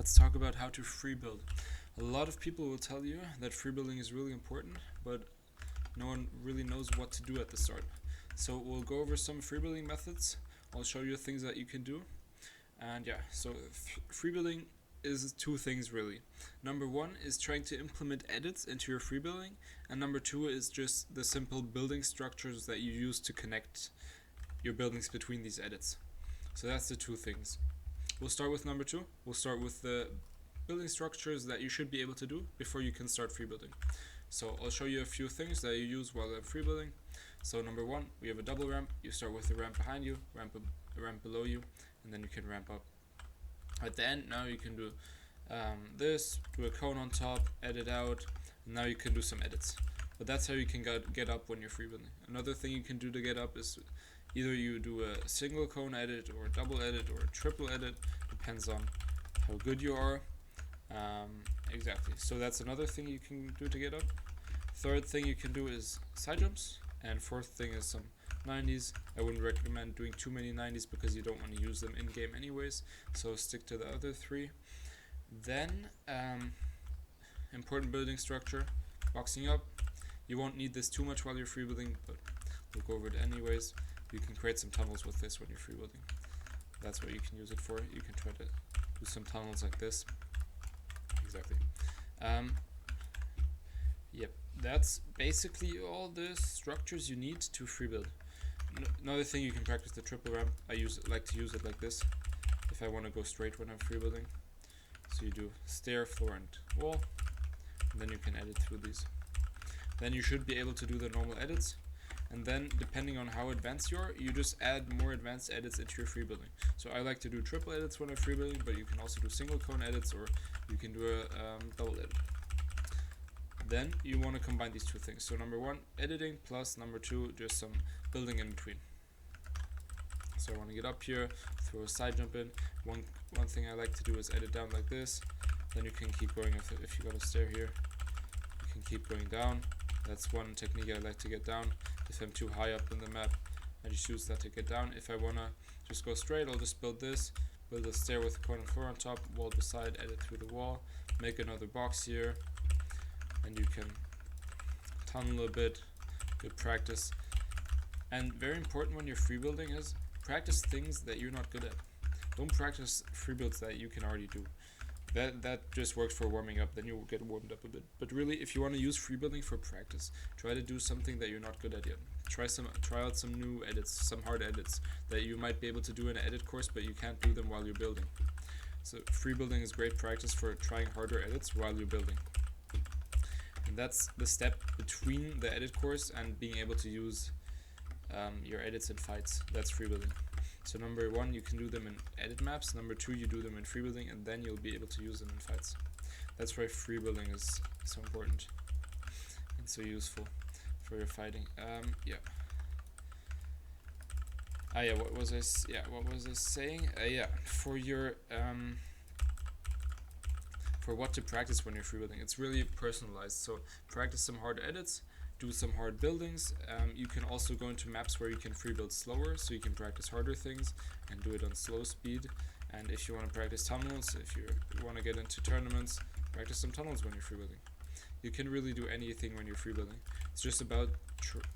let's talk about how to free build. A lot of people will tell you that free building is really important, but no one really knows what to do at the start. So we'll go over some free building methods. I'll show you things that you can do. And yeah, so free building is two things really. Number one is trying to implement edits into your free building, and number two is just the simple building structures that you use to connect your buildings between these edits. So that's the two things. We'll start with number two. We'll start with the building structures that you should be able to do before you can start free building. So I'll show you a few things that you use while I'm free building. So number one, we have a double ramp. You start with the ramp behind you, ramp below you, and then you can ramp up. At the end, now you can do this, do a cone on top, edit out, and now you can do some edits. But that's how you can get up when you're free building. Another thing you can do to get up is either you do a single cone edit or a double edit or a triple edit, depends on how good you are. Exactly, so that's another thing you can do to get up. Third thing you can do is side jumps, and fourth thing is some 90s. I wouldn't recommend doing too many 90s because you don't want to use them in game anyways, so stick to the other three. Then important building structure, boxing up. You won't need this too much while you're free building, but we'll go over it anyways. You can create some tunnels with this when you're free building. That's what you can use it for. You can try to do some tunnels like this. Exactly. Yep, that's basically all the structures you need to free build. Another thing, you can practice the triple ramp. I like to use it like this if I want to go straight when I'm free building. So you do stair, floor, and wall, and then you can edit through these. Then you should be able to do the normal edits, and then depending on how advanced you are, you just add more advanced edits into your free building. So I like to do triple edits when I'm free building, but you can also do single cone edits, or you can do a double edit. Then you want to combine these two things. So number one, editing, plus number two, just some building in between. So I want to get up here, throw a side jump in. One thing I like to do is edit down like this. Then you can keep going if you got a stair here. You can keep going down. That's one technique I like to get down. If I'm too high up in the map, I just use that to get down. If I want to just go straight, I'll just build this. Build a stair with a corner floor on top, wall beside, edit through the wall. Make another box here. And you can tunnel a bit. Good practice. And very important when you're free building is practice things that you're not good at. Don't practice free builds that you can already do. That just works for warming up, then you'll get warmed up a bit. But really, if you want to use free building for practice, try to do something that you're not good at yet. Try out some new edits, some hard edits that you might be able to do in an edit course, but you can't do them while you're building. So free building is great practice for trying harder edits while you're building. And that's the step between the edit course and being able to use your edits in fights. That's free building. So number one, you can do them in edit maps. Number two, you do them in free building, and then you'll be able to use them in fights. That's why free building is so important and so useful for your fighting. What was I saying? For your for what to practice when you're free building, it's really personalized. So practice some hard edits. Do some hard buildings. You can also go into maps where you can free build slower, so you can practice harder things and do it on slow speed. And if you want to practice tunnels, if you want to get into tournaments, practice some tunnels when you're free building. You can really do anything when you're free building. It's just about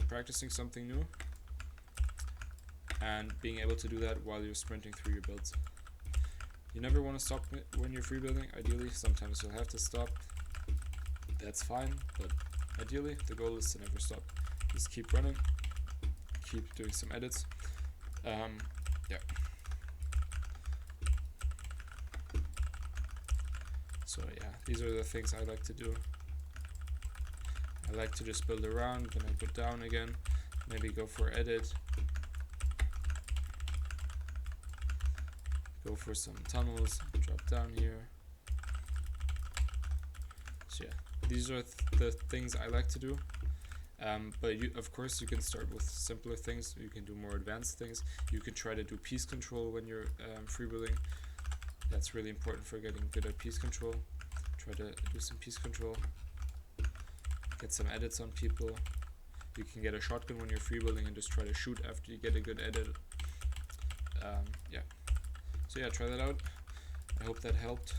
practicing something new and being able to do that while you're sprinting through your builds. You never want to stop when you're free building. Ideally, sometimes you'll have to stop. That's fine, but ideally, the goal is to never stop. Just keep running, keep doing some edits. So these are the things I like to do. I like to just build around, then I go down again, maybe go for edit, go for some tunnels, drop down here. So these are the things I like to do. But of course you can start with simpler things. You can do more advanced things. You can try to do piece control when you're free building. That's really important for getting good at piece control. Try to do some piece control. Get some edits on people. You can get a shotgun when you're free building and just try to shoot after you get a good edit. So try that out. I hope that helped.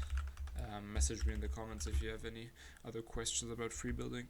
message me in the comments if you have any other questions about free building.